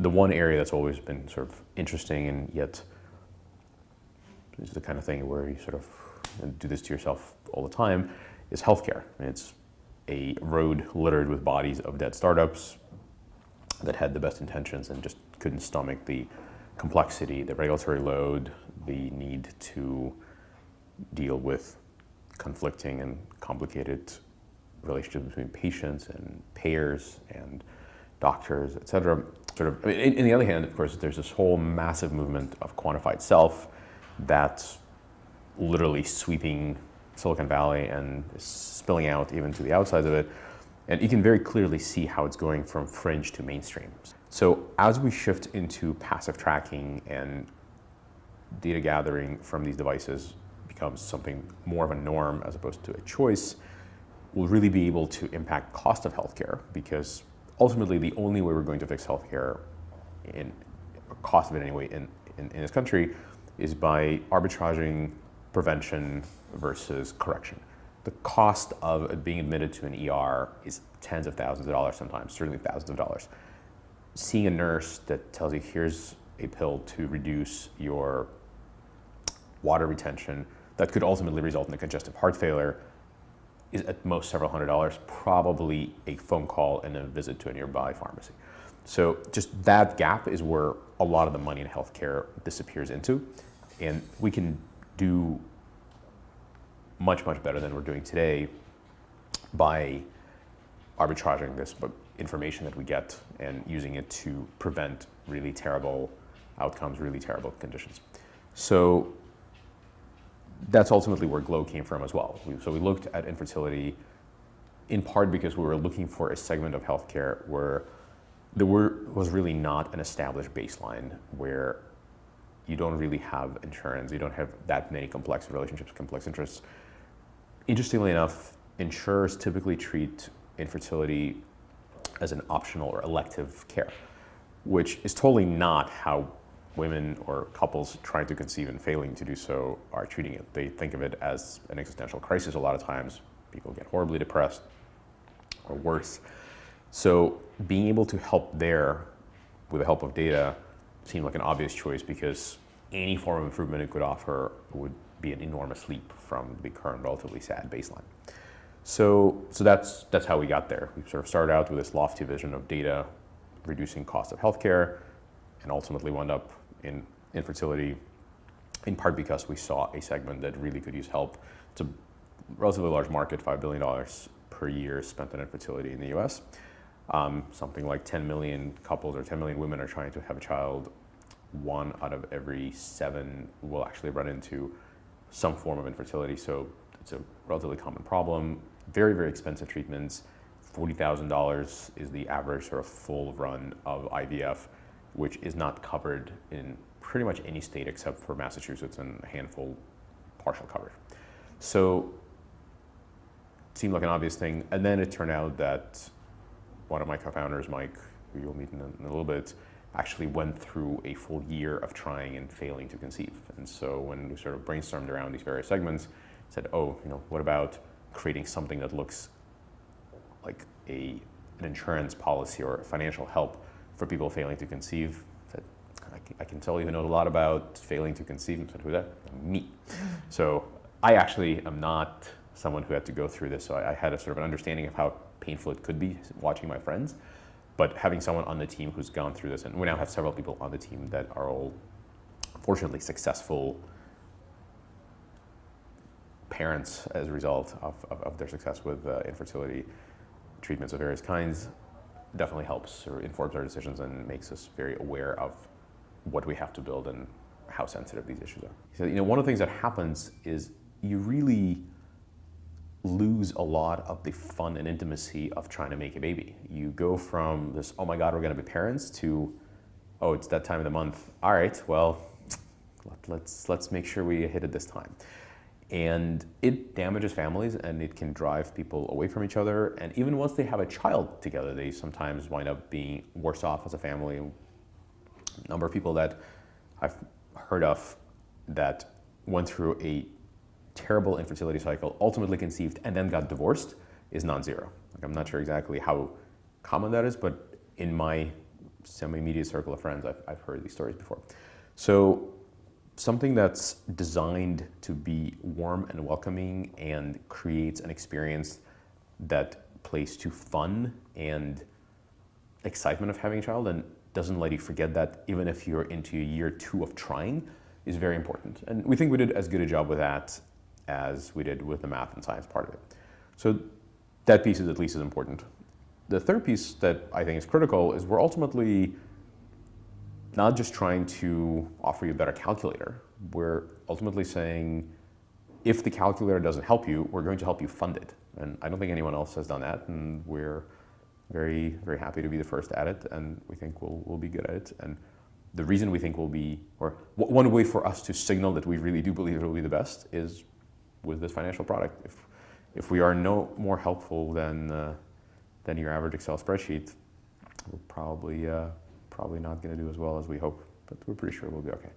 the one area that's always been sort of interesting, and yet this is the kind of thing where you sort of do this to yourself all the time, is healthcare. I mean, it's a road littered with bodies of dead startups that had the best intentions and just couldn't stomach the complexity, the regulatory load, the need to deal with conflicting and complicated relationships between patients and payers and doctors, et cetera. Sort of, I mean, on the other hand, of course, there's this whole massive movement of quantified self that's literally sweeping Silicon Valley and spilling out even to the outsides of it. And you can very clearly see how it's going from fringe to mainstream. So as we shift into passive tracking and data gathering from these devices becomes something more of a norm as opposed to a choice, we'll really be able to impact cost of healthcare, because ultimately the only way we're going to fix healthcare, or cost of it anyway, in this country, is by arbitraging prevention versus correction. The cost of being admitted to an ER is tens of thousands of dollars sometimes, certainly thousands of dollars. Seeing a nurse that tells you, here's a pill to reduce your water retention that could ultimately result in a congestive heart failure, is at most several $100s, probably a phone call and a visit to a nearby pharmacy. So just that gap is where a lot of the money in healthcare disappears into. And we can do much, much better than we're doing today by arbitraging this information that we get and using it to prevent really terrible outcomes, really terrible conditions. So that's ultimately where Glow came from as well. So we looked at infertility in part because we were looking for a segment of healthcare where there was really not an established baseline, where you don't really have insurance, you don't have that many complex relationships, complex interests. Interestingly enough, insurers typically treat infertility as an optional or elective care, which is totally not how women or couples trying to conceive and failing to do so are treating it. They think of it as an existential crisis a lot of times. People get horribly depressed or worse. So being able to help there with the help of data seemed like an obvious choice, because any form of improvement it could offer would be an enormous leap from the current relatively sad baseline. So that's how we got there. We sort of started out with this lofty vision of data reducing cost of healthcare, and ultimately wound up in infertility, in part because we saw a segment that really could use help. It's a relatively large market, $5 billion per year spent on infertility in the US. Something like 10 million couples or 10 million women are trying to have a child. 1 out of every 7 will actually run into some form of infertility. So it's a relatively common problem. Very, very expensive treatments. $40,000 is the average sort of full run of IVF, which is not covered in pretty much any state except for Massachusetts and a handful partial coverage. So it seemed like an obvious thing. And then it turned out that one of my co-founders, Mike, who you'll meet in a little bit, actually went through a full year of trying and failing to conceive. And so when we sort of brainstormed around these various segments, said, oh, what about creating something that looks like an insurance policy or financial help for people failing to conceive? Said, I can tell you know a lot about failing to conceive. And said, who's that? Me. So I actually am not someone who had to go through this. So I had a sort of an understanding of how painful it could be watching my friends. But having someone on the team who's gone through this, and we now have several people on the team that are all fortunately successful parents as a result of their success with infertility treatments of various kinds, definitely helps or informs our decisions and makes us very aware of what we have to build and how sensitive these issues are. So, one of the things that happens is you really lose a lot of the fun and intimacy of trying to make a baby. You go from this, oh my God, we're gonna be parents, to, oh, it's that time of the month. All right, well, let's make sure we hit it this time. And it damages families, and it can drive people away from each other. And even once they have a child together, they sometimes wind up being worse off as a family. A number of people that I've heard of that went through a terrible infertility cycle, ultimately conceived, and then got divorced is non-zero. I'm not sure exactly how common that is, but in my semi-immediate circle of friends, I've heard these stories before. So something that's designed to be warm and welcoming and creates an experience that plays to fun and excitement of having a child and doesn't let you forget that even if you're into year 2 of trying is very important. And we think we did as good a job with that as we did with the math and science part of it. So that piece is at least as important. The third piece that I think is critical is we're ultimately not just trying to offer you a better calculator. We're ultimately saying, if the calculator doesn't help you, we're going to help you fund it. And I don't think anyone else has done that, and we're very, very happy to be the first at it, and we think we'll be good at it. And the reason we think we'll be, or one way for us to signal that we really do believe it will be the best is with this financial product. If we are no more helpful than your average Excel spreadsheet, we're probably not going to do as well as we hope, but we're pretty sure we'll be okay.